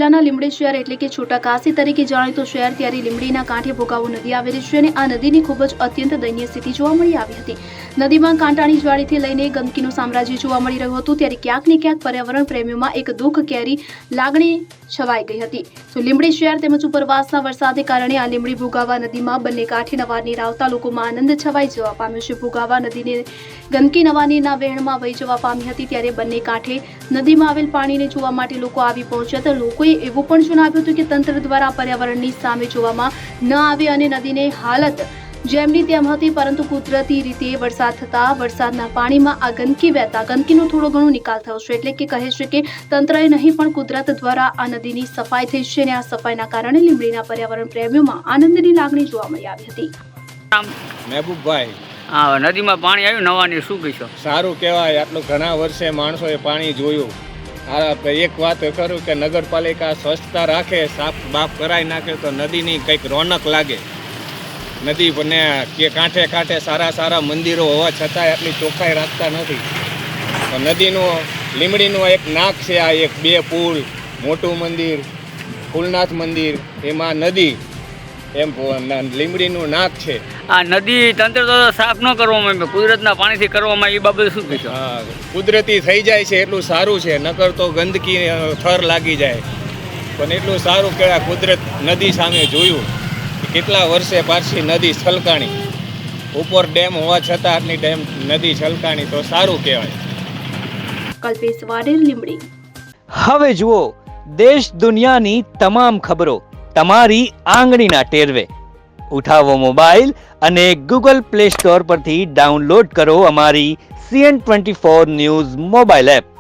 જિલ્લાના લીંબડી શહેર એટલે કે છોટા કાશી તરીકે જાણીતું શહેર ત્યારે લીંબડીના કાંઠે ભોગાવો નદી આવેલી છે અને આ નદીની ખૂબ જ અત્યંત દયનીય સ્થિતિ જોવા મળી આવી હતી. નદીમાં કાંટાની જ્વાળીથી લઈને ગંદકીનું સામ્રાજ્ય જોવા મળી રહ્યું હતું. ત્યારે ક્યાંક ને ક્યાંક પર્યાવરણ પ્રેમીઓમાં એક દુઃખ કેરી લાગણી છવાઈ ગઈ હતી. તો લીંબડી શહેર તેમજ ઉપરવાસના વરસાદને કારણે આ લીંબડી ભોગાવા નદીમાં બંને કાંઠે નવા નીર આવતા લોકોમાં આનંદ છવાઈ જવા પામ્યો છે. ભોગાવા નદીને ગંદકી નવા નીરના વહેણમાં વહી જવા પામી હતી. ત્યારે બંને કાંઠે નદીમાં આવેલ પાણીને જોવા માટે લોકો આવી પહોંચ્યા. તો લોકોએ એવું પણ જણાવ્યું હતું કે તંત્ર દ્વારા પર્યાવરણની સામે જોવામાં ન આવે અને નદીની હાલત જેમની તેમ હતી, પરંતુ કુદરતી રીતે વરસાદ થતા વરસાદના પાણીમાં આ ગંદકી વહેતા ગંદકીનો થોડો ઘણો નિકાલ થયો છે. એટલે કે કહે છે કે તંત્રએ નહીં પણ કુદરત દ્વારા આ નદીની સફાઈ થઈ છે અને આ સફાઈના કારણે લીંબડીના પર્યાવરણ પ્રેમીઓમાં આનંદની લાગણી જોવા મળી આવી હતી. મહેબૂબભાઈ, હા, નદીમાં પાણી આવ્યું નવાની, શું કહીશો? સારું કહેવાય. આટલું ઘણા વર્ષે માણસોએ પાણી જોયું. એક વાત કરું કે નગરપાલિકા સ્વચ્છતા રાખે, સાફ બાફ કરાવી નાખે તો નદીની કંઈક રોનક લાગે. નદી બને કે કાંઠે કાંઠે સારા સારા મંદિરો હોવા છતાંય આટલી ચોખ્ખાઈ રાખતા નથી. તો નદીનું લીંબડીનું એક નાક છે. આ એક બે પુલ, મોટું મંદિર, ફૂલનાથ મંદિર, એમાં નદી, એમ લીંબડીનું નાક છે. આ નદી તંત્ર તો સાફ ન કરવામાં આવે, કુદરતના પાણીથી કરવામાં આવે, એ બાબતે શું કહીશો? હા, કુદરતી થઈ જાય છે એટલું સારું છે, નકર તો ગંદકી થર લાગી જાય. પણ એટલું સારું કે કુદરત નદી સામે જોયું કેટલા વર્ષે પાછી નદી છલકાણી. ઉપર ડેમ હોવા છતાં આટલી નદી છલકાણી તો સારું કહેવાય. કલ્પેશ વાડેર, લીંબડી. હવે જુઓ દેશ દુનિયાની તમામ ખબરો તમારી આંગળીના ટેરવે. ઉઠાવો મોબાઈલ અને ગૂગલ પ્લે સ્ટોર પરથી ડાઉનલોડ કરો અમારી CN24 ન્યૂઝ મોબાઈલ એપ.